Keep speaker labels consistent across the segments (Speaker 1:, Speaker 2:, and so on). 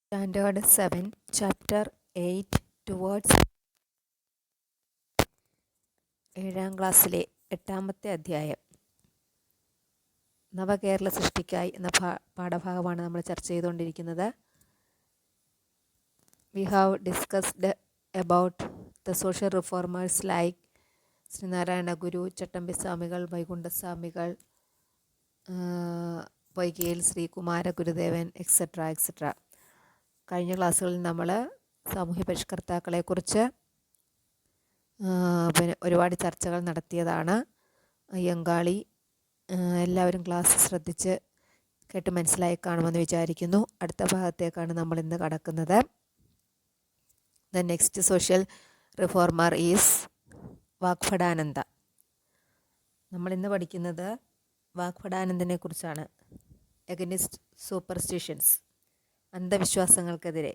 Speaker 1: Standard 7 chapter 8 towards ഏഴാം ക്ലാസ്സിലെ 8ാമത്തെ അധ്യായം നവകേരള സൃഷ്ടിക്കായി എന്ന പാഠഭാഗമാണ് നമ്മൾ ചർച്ച ചെയ്തുകൊണ്ടിരിക്കുന്നത്. We have discussed about the social reformers like Sree Narayana Guru, Chattambi Swamikal, Vaikunda Swamikal, പൊയ്കയിൽ ശ്രീകുമാര ഗുരുദേവൻ എക്സെട്ര എക്സെട്ര. കഴിഞ്ഞ ക്ലാസ്സുകളിൽ നമ്മൾ സാമൂഹ്യ പരിഷ്കർത്താക്കളെക്കുറിച്ച് ഒരുപാട് ചർച്ചകൾ നടത്തിയതാണ്. അയ്യങ്കാളി എല്ലാവരും ക്ലാസ് ശ്രദ്ധിച്ച് കേട്ട് മനസ്സിലായി കാണുമെന്ന് വിചാരിക്കുന്നു. അടുത്ത ഭാഗത്തേക്കാണ് നമ്മൾ ഇന്ന് കടക്കുന്നത്. The next social reformer is Vagbhatananda. നമ്മളിന്ന് പഠിക്കുന്നത് വാഗ്ഭടാനന്ദനെ കുറിച്ചാണ്. എഗനിസ്റ്റ് സൂപ്പർസ്റ്റിഷൻസ്, അന്ധവിശ്വാസങ്ങൾക്കെതിരെ.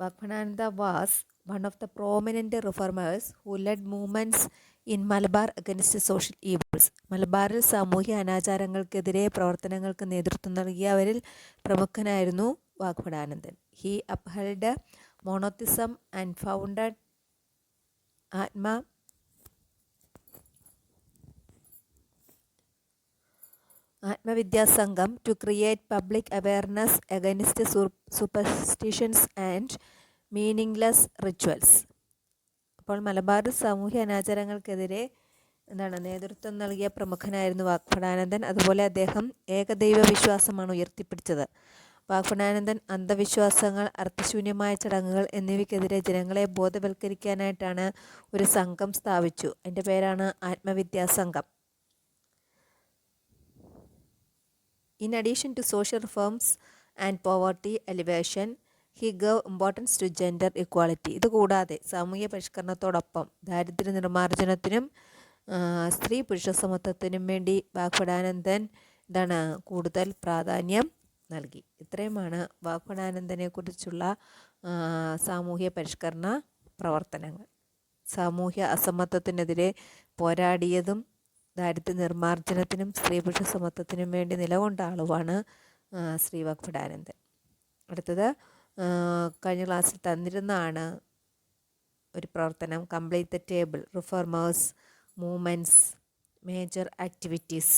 Speaker 1: Vagbhatananda was one of the prominent reformers who led movements in Malabar against social evils. മലബാറിൽ സാമൂഹ്യ അനാചാരങ്ങൾക്കെതിരെ പ്രവർത്തനങ്ങൾക്ക് നേതൃത്വം നൽകിയവരിൽ പ്രമുഖനായിരുന്നു വാഗ്ഭടാനന്ദൻ. He upheld monotheism and founded Atmavidya Sangham to create public awareness against superstitions and meaningless rituals. അപ്പോൾ മലബാർ സാമൂഹ്യ അനാചാരങ്ങൾക്കെതിരെ നേതൃത്വം നൽകിയ പ്രമുഖനായിരുന്നു വാഗ്ഭടാനന്ദൻ. അതുപോലെ അദ്ദേഹം ഏകദൈവ വിശ്വാസമാണ് ഉയർത്തിപ്പിടിച്ചത്. വാഗ്ഭടാനന്ദൻ അന്ധവിശ്വാസങ്ങൾ, അർത്ഥശൂന്യമായ ചടങ്ങുകൾ എന്നിവയ്ക്കെതിരെ ജനങ്ങളെ ബോധവൽക്കരിക്കാനായിട്ടാണ് ഒരു സംഘം സ്ഥാപിച്ചു. അതിൻ്റെ പേരാണ് Atmavidya Sangham. In addition to social reforms and poverty alleviation, he gave importance to gender equality. ഇതുകൂടാതെ സാമൂഹ്യ പരിഷ്കരണത്തോടൊപ്പം ദാരിദ്ര്യ നിർമ്മാർജ്ജനത്തിനും സ്ത്രീ പുരുഷ സമത്വത്തിനും വേണ്ടി വാഗ്ഭടാനന്ദൻ കൂടുതൽ പ്രാധാന്യം നൽകി. ഇത്രയുമാണ് വാഗ്ഭടാനന്ദനെ കുറിച്ചുള്ള സാമൂഹ്യ പരിഷ്കരണ പ്രവർത്തനങ്ങൾ. സാമൂഹ്യ അസമത്വത്തിനെതിരെ പോരാടിയതും ദാരിദ്ര്യ നിർമ്മാർജ്ജനത്തിനും സ്ത്രീ പുരുഷ സമത്വത്തിനും വേണ്ടി നിലകൊണ്ട ആളുവാണ് ശ്രീ വാഗ്ഭടാനന്ദൻ. അടുത്തത് കഴിഞ്ഞ ക്ലാസ്സിൽ തന്നിരുന്നതാണ് ഒരു പ്രവർത്തനം, complete the table, reformers, movements, major activities.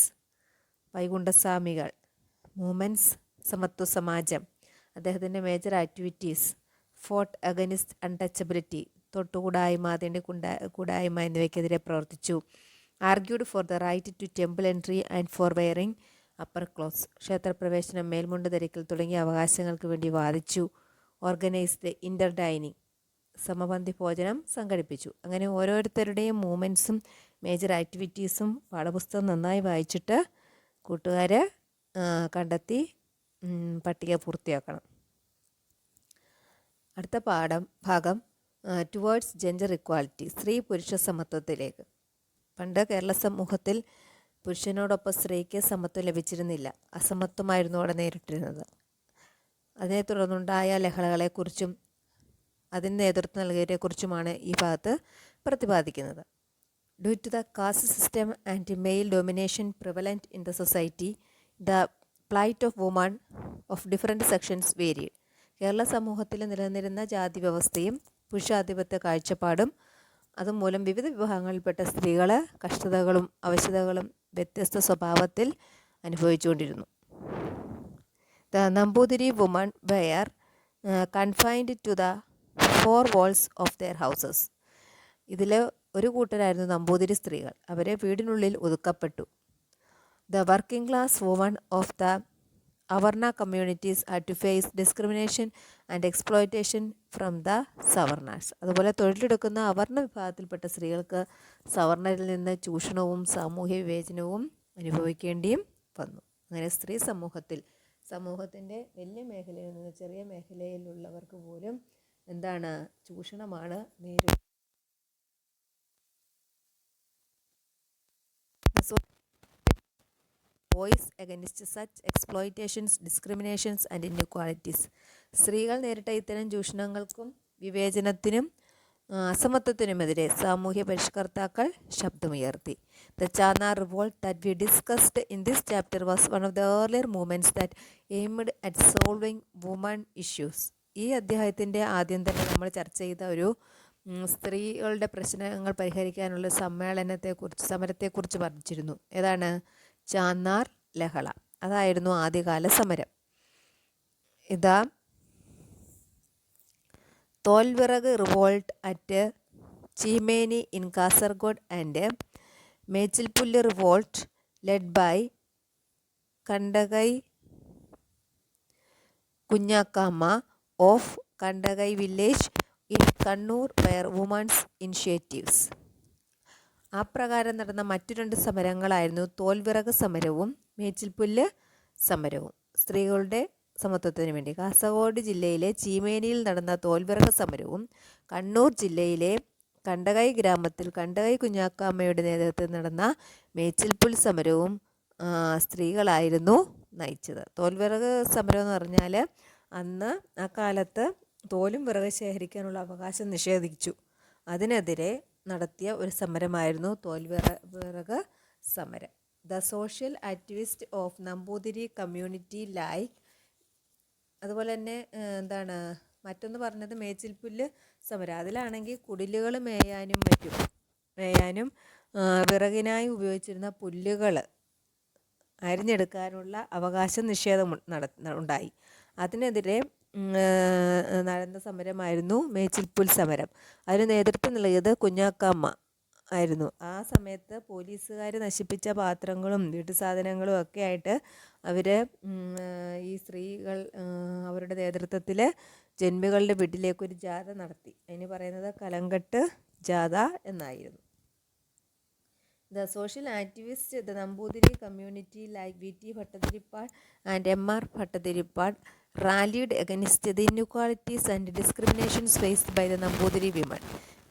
Speaker 1: Vaikunda Swamikal, movements, Samathwa Samajam. അദ്ദേഹത്തിൻ്റെ major activities, fought against untouchability, തൊട്ടുകൂടായ്മ, അതിൻ്റെ കൂടായ്മ എന്നിവയ്ക്കെതിരെ പ്രവർത്തിച്ചു. Argued for the right to temple entry and for wearing upper clothes. ക്ഷേത്രപ്രവേശനം, മേൽമുണ്ട് ധരിക്കൽ തുടങ്ങിയ അവകാശങ്ങൾക്ക് വേണ്ടി വാദിച്ചു. ഓർഗനൈസ്ഡ് ഇൻ്റർ ഡൈനിങ്, സമപന്തി ഭോജനം സംഘടിപ്പിച്ചു. അങ്ങനെ ഓരോരുത്തരുടെയും മൂവ്മെൻറ്റ്സും മേജർ ആക്ടിവിറ്റീസും പാഠപുസ്തകം നന്നായി വായിച്ചിട്ട് കൂട്ടുകാർ കണ്ടെത്തി പട്ടിക പൂർത്തിയാക്കണം. അടുത്ത ഭാഗം ടുവേർഡ്സ് ജെൻഡർ ഇക്വാലിറ്റി, സ്ത്രീ പുരുഷ സമത്വത്തിലേക്ക്. പണ്ട് കേരള സമൂഹത്തിൽ പുരുഷനോടൊപ്പം സ്ത്രീക്ക് സമത്വം ലഭിച്ചിരുന്നില്ല. അസമത്വമായിരുന്നു അവിടെ നേരിട്ടിരുന്നത്. അതിനെ തുടർന്നുണ്ടായ ലഹളകളെക്കുറിച്ചും അതിന് നേതൃത്വം നൽകിയവരെക്കുറിച്ചുമാണ് ഈ ഭാഗത്ത് പ്രതിപാദിക്കുന്നത്. Due to the caste system and male domination prevalent in the society, the plight of women of different sections varied. Kerala സമൂഹത്തിൽ നിലനിന്നിരുന്ന ജാതി വ്യവസ്ഥയും പുരുഷാധിപത്യ കാഴ്ചപ്പാടും അതുമൂലം വിവിധ വിഭാഗങ്ങളിൽപ്പെട്ട സ്ത്രീകൾ കഷ്ടതകളും അവശതകളും വ്യത്യസ്ത സ്വഭാവത്തിൽ അനുഭവിച്ചുകൊണ്ടിരുന്നു. The Namboothiri woman were confined to the 4 walls of their houses. ഇതിൽ ഒരു കൂട്ടരായിരുന്നു നമ്പൂതിരി സ്ത്രീകൾ. അവരെ വീടിനുള്ളിൽ ഒതുക്കപ്പെട്ടു. The working class woman of the Avarna communities had to face discrimination and exploitation from the Savarnas. അതുപോലെ തൊഴിലെടുക്കുന്ന അവർണ വിഭാഗത്തിൽപ്പെട്ട സ്ത്രീകൾക്ക് സവർണരിൽ നിന്ന് ചൂഷണവും സാമൂഹ്യ വിവേചനവും അനുഭവിക്കേണ്ടിയും വന്നു. അങ്ങനെ സ്ത്രീ സമൂഹത്തിൻ്റെ വലിയ മേഖലയിൽ നിന്ന് ചെറിയ മേഖലയിലുള്ളവർക്ക് പോലും ചൂഷണമാണ് നേരിടുന്നത്. Voice against such exploitations, discriminations and inequalities. സ്ത്രീകൾ നേരിട്ട ഇത്തരം ചൂഷണങ്ങൾക്കും വിവേചനത്തിനും അസമത്വത്തിനുമെതിരെ സാമൂഹ്യ പരിഷ്കർത്താക്കൾ ശബ്ദമുയർത്തി. The Channar revolt that we discussed in this chapter was one of the earlier movements that aimed at solving woman issues. ഈ അധ്യായത്തിൻ്റെ ആദ്യം തന്നെ നമ്മൾ ചർച്ച ചെയ്ത ഒരു സ്ത്രീകളുടെ പ്രശ്നങ്ങൾ പരിഹരിക്കാനുള്ള സമരത്തെക്കുറിച്ച് പറഞ്ഞിരുന്നു. ഏതാണ്? ചാന്നാർ ലഹള. അതായിരുന്നു ആദ്യകാല സമരം. ഇതാ Tholviraku revolt at Cheemeni in Kasaragod and Mechilpullu revolt led by Kandakai Kunjakkamma of Kandakai village in Kannur were women's initiatives. ആ പ്രകാരം നടന്ന മറ്റു 2 സമരങ്ങളായിരുന്നു തോൽവിറക് സമരവും മേച്ചിൽപുല്ല് സമരവും. സ്ത്രീകളുടെ സമത്വത്തിന് വേണ്ടി കാസർഗോഡ് ജില്ലയിലെ ചീമേനിയിൽ നടന്ന തോൽവിറക് സമരവും കണ്ണൂർ ജില്ലയിലെ കണ്ടകൈ ഗ്രാമത്തിൽ കണ്ടകൈ കുഞ്ഞാക്കാമ്മയുടെ നേതൃത്വത്തിൽ നടന്ന മേച്ചിൽപുൽ സമരവും സ്ത്രീകളായിരുന്നു നയിച്ചത്. തോൽവിറക് സമരം എന്ന് പറഞ്ഞാൽ അന്ന് ആ കാലത്ത് തോലും വിറക് ശേഖരിക്കാനുള്ള അവകാശം നിഷേധിച്ചു. അതിനെതിരെ നടത്തിയ ഒരു സമരമായിരുന്നു തോൽവിറക് സമരം. The social activist of Namboothiri community like. അതുപോലെ തന്നെ മറ്റൊന്ന് പറഞ്ഞത് മേച്ചിൽപുല്ല് സമരം. അതിലാണെങ്കിൽ കുടിലുകൾ മേയാനും വിറകിനായി ഉപയോഗിച്ചിരുന്ന പുല്ലുകൾ അരിഞ്ഞെടുക്കാനുള്ള അവകാശ നിഷേധം ഉണ്ടായി. അതിനെതിരെ നടന്ന സമരമായിരുന്നു മേച്ചിൽപുൽ സമരം. അതിന് നേതൃത്വം നൽകിയത് കുഞ്ഞാക്കാമ്മ ആയിരുന്നു. ആ സമയത്ത് പോലീസുകാർ നശിപ്പിച്ച പാത്രങ്ങളും വീട്ടുസാധനങ്ങളും ഒക്കെ ആയിട്ട് അവർ ഈ സ്ത്രീകൾ അവരുടെ നേതൃത്വത്തിൽ ജന്മികളുടെ വീട്ടിലേക്കൊരു ജാഥ നടത്തി. അതിന് പറയുന്നത് കലങ്കട്ട് ജാഥ എന്നായിരുന്നു. The social activist the Namboothiri community like V T Bhattathiripad and M R Bhattathiripad rallied against the inequalities and discriminations faced by the Namboothiri women.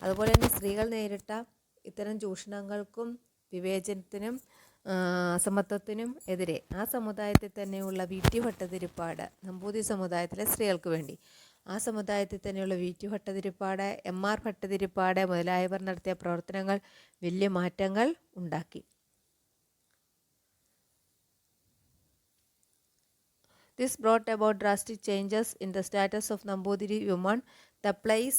Speaker 1: അതുപോലെ തന്നെ സ്ത്രീകൾ നേരിട്ട ഇത്തരം ചൂഷണങ്ങൾക്കും വിവേചനത്തിനും അസമത്വത്തിനും എതിരെ ആ സമുദായത്തിൽ തന്നെയുള്ള വി ടി ഭട്ടതിരിപ്പാട്, നമ്പൂതിരി സമുദായത്തിലെ സ്ത്രീകൾക്ക് വേണ്ടി ആ സമുദായത്തിൽ തന്നെയുള്ള V T Bhattathiripad, M R Bhattathiripad മുതലായവർ നടത്തിയ പ്രവർത്തനങ്ങൾ വലിയ മാറ്റങ്ങൾ ഉണ്ടാക്കി. This brought about drastic changes in the status of Nambudiri women. The plays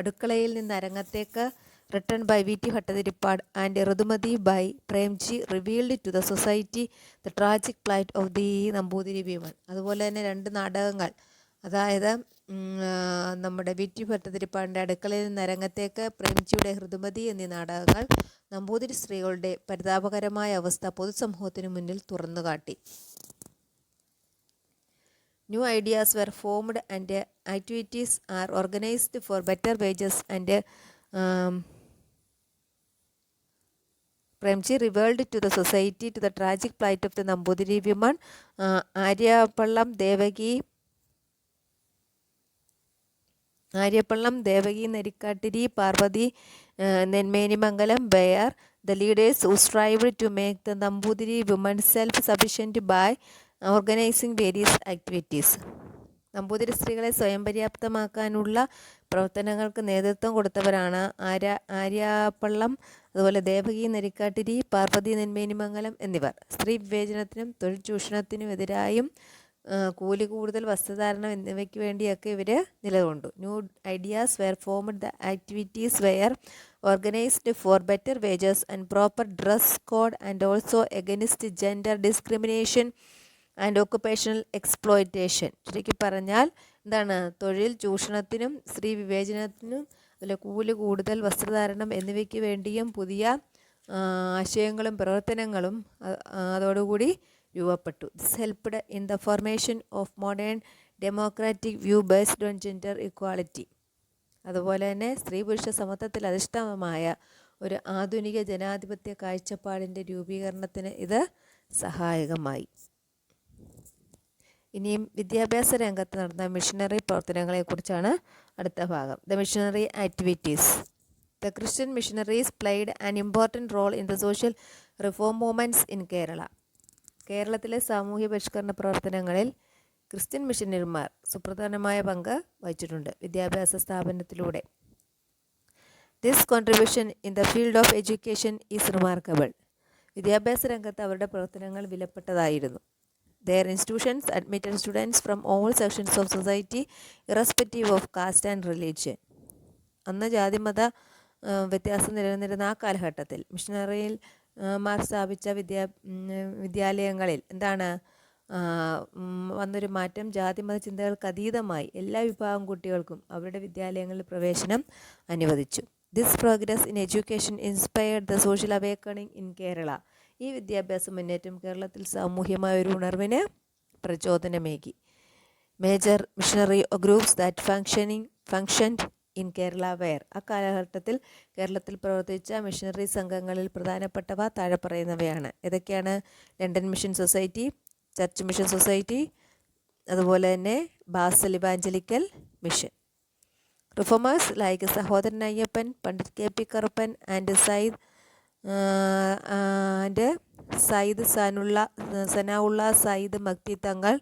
Speaker 1: അടുക്കളയിൽ നിന്ന് അരങ്ങത്തേക്ക് written by V T Bhattadirippad and Ridumati by Premji revealed to the society the tragic plight of the Nambudiri women. അതുപോലെ തന്നെ 2 നാടകങ്ങൾ, അതായത് നമ്മുടെ V T ഭട്ടതിരിപ്പാടിൻ്റെ അടുക്കളയിൽ നിന്ന് അരങ്ങത്തേക്ക്, പ്രേംജിയുടെ ഋതുമതി എന്നീ നാടകങ്ങൾ നമ്പൂതിരി സ്ത്രീകളുടെ പരിതാപകരമായ അവസ്ഥ പൊതുസമൂഹത്തിന് മുന്നിൽ തുറന്നുകാട്ടി. New ideas were formed and activities are organized for better wages and Premji revealed to the society to the tragic plight of the Nambudiri women. Aryapallam Devagi Nerikkattiri Parvati Nenmenimangalam were the leaders who strived to make the Nambudiri women self-sufficient by organising various activities. Namboothiri സ്ത്രീകളെ സ്വയം പര്യാപ്തമാക്കാനുള്ള പ്രവർത്തനങ്ങൾക്ക് നേതൃത്വം കൊടുത്തവരാണ് ആര്യാപ്പള്ളം, അതുപോലെ ദേവകി നെരിക്കാട്ടിരി, പാർവതി നെന്മേനിമംഗലം എന്നിവർ. സ്ത്രീ വിവേചനത്തിനും തൊഴിൽ ചൂഷണത്തിനും എതിരായും കൂലി കൂടുതൽ, വസ്ത്രധാരണം എന്നിവയ്ക്ക് വേണ്ടിയൊക്കെ ഇവർ നിലകൊണ്ടു. New ideas were formed. The activities were organised for better wages and proper dress code and also against gender discrimination and occupational exploitation. ചുരുക്കി പറഞ്ഞാൽ തൊഴിൽ ചൂഷണത്തിനും സ്ത്രീ വിവേചനത്തിനും അതുപോലെ കൂലി കൂടുതൽ, വസ്ത്രധാരണം എന്നിവയ്ക്ക് വേണ്ടിയും പുതിയ ആശയങ്ങളും പ്രവർത്തനങ്ങളും അതോടുകൂടി രൂപപ്പെട്ടു. This helped in the formation of modern democratic view based on gender equality. അതുപോലെ തന്നെ സ്ത്രീ പുരുഷ സമത്വത്തിൽ അധിഷ്ഠിതമായ ഒരു ആധുനിക ജനാധിപത്യ കാഴ്ചപ്പാടിൻ്റെ രൂപീകരണത്തിന് ഇത് സഹായകമായി. ഇനിയും വിദ്യാഭ്യാസ രംഗത്ത് നടന്ന മിഷണറി പ്രവർത്തനങ്ങളെക്കുറിച്ചാണ് അടുത്ത ഭാഗം. The missionary activities. The Christian missionaries played an important role in the social reform movements in Kerala. കേരളത്തിലെ സാമൂഹ്യ പരിഷ്കരണ പ്രവർത്തനങ്ങളിൽ ക്രിസ്ത്യൻ മിഷണറിമാർ സുപ്രധാനമായ പങ്ക് വഹിച്ചിട്ടുണ്ട്. വിദ്യാഭ്യാസ സ്ഥാപനത്തിലൂടെ this contribution in the field of education is remarkable. വിദ്യാഭ്യാസ രംഗത്ത് അവരുടെ പ്രവർത്തനങ്ങൾ വിലപ്പെട്ടതായിരുന്നു. Their institutions admitted students from all sections of society, irrespective of caste and religion. അന്ന് ജാതിമത വ്യത്യാസം നിലനിന്നിരുന്ന ആ കാലഘട്ടത്തിൽ മിഷണറിയിൽ മാർ സ്ഥാപിച്ച വിദ്യാലയങ്ങളിൽ എന്താണ് വന്നൊരു മാറ്റം, ജാതിമത ചിന്തകൾക്ക് അതീതമായി എല്ലാ വിഭാഗം കുട്ടികൾക്കും അവരുടെ വിദ്യാലയങ്ങളിൽ പ്രവേശനം അനുവദിച്ചു. This progress in education inspired the social awakening in Kerala. ഈ വിദ്യാഭ്യാസ മുന്നേറ്റം കേരളത്തിൽ സാമൂഹ്യമായ ഒരു ഉണർവിന് പ്രചോദനമേകി. Major missionary groups that functioned in Kerala were. ആ കാലഘട്ടത്തിൽ കേരളത്തിൽ പ്രവർത്തിച്ച മിഷണറി സംഘങ്ങളിൽ പ്രധാനപ്പെട്ടവ താഴെ പറയുന്നവയാണ്. ഏതൊക്കെയാണ്? London mission society, church mission society, അതുപോലെ തന്നെ basal evangelical mission. Reformers like Sahodaran Ayyappan, Pandit KP Karuppan and Sayyid Sanaullah Sayyid Makti Thangal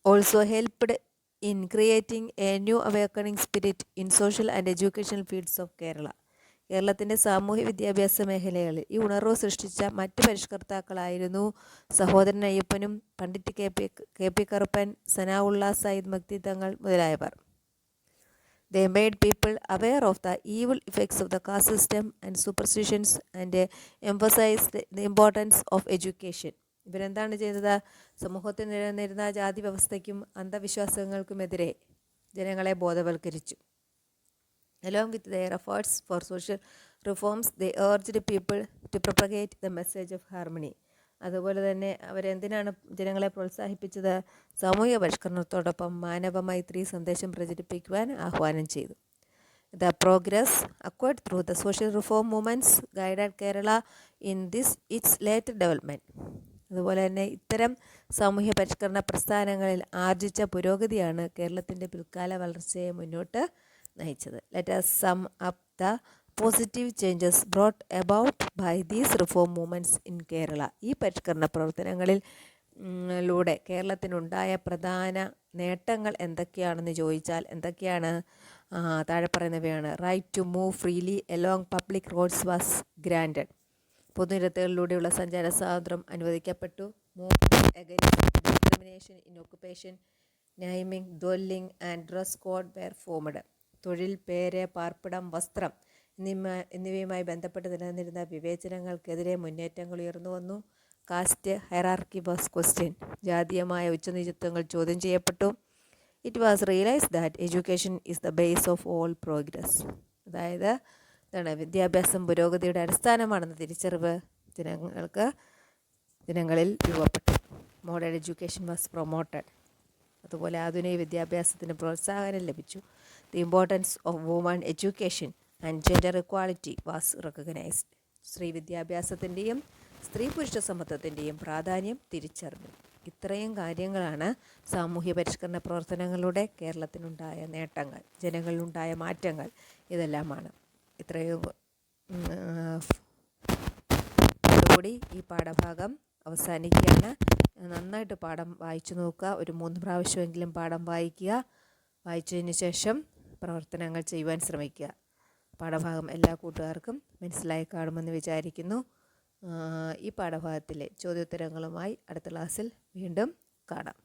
Speaker 1: also helped in creating A new awakening spirit in social and educational fields of Kerala. കേരളത്തിൻ്റെ സാമൂഹ്യ വിദ്യാഭ്യാസ മേഖലകളിൽ ഈ ഉണർവ് സൃഷ്ടിച്ച മറ്റ് പരിഷ്കർത്താക്കളായിരുന്നു സഹോദരൻ അയ്യപ്പനും Pandit KP Karuppan, Sanaullah Sayyid Makti Thangal മുതലായവർ. They made people aware of the evil effects of the caste system and superstitions and emphasized the importance of education. ഇവരെന്താണ് ചെയ്തത്? സമൂഹത്തിൽ നിലനിന്നിരുന്ന ജാതി വ്യവസ്ഥയ്ക്കും അന്ധവിശ്വാസങ്ങൾക്കുമെതിരെ ജനങ്ങളെ ബോധവൽക്കരിച്ചു. Along with their efforts for social reforms, they urged people to propagate the message of harmony. അതുപോലെ തന്നെ അവരെന്തിനാണ് ജനങ്ങളെ പ്രോത്സാഹിപ്പിച്ചത്? സാമൂഹിക പരിഷ്കരണത്തോടൊപ്പം മാനവ മൈത്രി സന്ദേശം പ്രചരിപ്പിക്കുവാൻ ആഹ്വാനം ചെയ്തു. The progress acquired through the social reform movements guided Kerala in this it's later development. അതുപോലെ തന്നെ ഇത്തരം സാമൂഹ്യ പരിഷ്കരണ പ്രസ്ഥാനങ്ങളിൽ ആർജിച്ച പുരോഗതിയാണ് കേരളത്തിൻ്റെ പിൽക്കാല വളർച്ചയെ മുന്നോട്ട് നയിച്ചത്. Let us sum up the positive changes brought about by these reform movements in Kerala. ഈ പരിഷ്കരണ പ്രവർത്തനങ്ങളിലൂടെ കേരളത്തിനുണ്ടായ പ്രധാന നേട്ടങ്ങൾ എന്തൊക്കെയാണെന്ന് ചോദിച്ചാൽ എന്തൊക്കെയാണ്? താഴെ പറയുന്നവയാണ്. Right to move freely along public roads was granted. പൊതുനിരത്തുകളിലൂടെയുള്ള സഞ്ചാര സ്വാതന്ത്ര്യം അനുവദിക്കപ്പെട്ടു. Movement against discrimination in occupation, naming, dwelling and dress code were formed. തൊഴിൽ, പേര്, പാർപ്പിടം, വസ്ത്രം എന്നിവയുമായി ബന്ധപ്പെട്ട് നിലനിന്നിരുന്ന വിവേചനങ്ങൾക്കെതിരെ മുന്നേറ്റങ്ങൾ ഉയർന്നു വന്നു. Caste hierarchy was question. ജാതീയമായ ഉച്ചനീചത്വങ്ങൾ ചോദ്യം ചെയ്യപ്പെട്ടു. It was realise that education is the base of all progress. അതായത് എന്താണ്? വിദ്യാഭ്യാസം പുരോഗതിയുടെ അടിസ്ഥാനമാണെന്ന തിരിച്ചറിവ് ജനങ്ങളിൽ രൂപപ്പെട്ടു. Modern education was promoted. അതുപോലെ ആധുനിക വിദ്യാഭ്യാസത്തിന് പ്രോത്സാഹനം ലഭിച്ചു. The importance of woman education and gender equality was recognised. സ്ത്രീ വിദ്യാഭ്യാസത്തിൻ്റെയും സ്ത്രീ പുരുഷ സമത്വത്തിൻ്റെയും പ്രാധാന്യം തിരിച്ചറിഞ്ഞു. ഇത്രയും കാര്യങ്ങളാണ് സാമൂഹ്യ പരിഷ്കരണ പ്രവർത്തനങ്ങളിലൂടെ കേരളത്തിനുണ്ടായ നേട്ടങ്ങൾ, ജനങ്ങളിലുണ്ടായ മാറ്റങ്ങൾ. ഇതെല്ലാമാണ്. ഇത്രയും കൂടി ഈ പാഠഭാഗം അവസാനിക്കുകയാണ്. നന്നായിട്ട് പാഠം വായിച്ചു നോക്കുക. ഒരു 3 പ്രാവശ്യമെങ്കിലും പാഠം വായിക്കുക. വായിച്ചതിന് ശേഷം പ്രവർത്തനങ്ങൾ ചെയ്യുവാൻ ശ്രമിക്കുക. പാഠഭാഗം എല്ലാ കൂട്ടുകാർക്കും മനസ്സിലായി കാണുമെന്ന് വിചാരിക്കുന്നു. ഈ പാഠഭാഗത്തിലെ ചോദ്യോത്തരങ്ങളുമായി അടുത്ത ക്ലാസ്സിൽ വീണ്ടും കാണാം.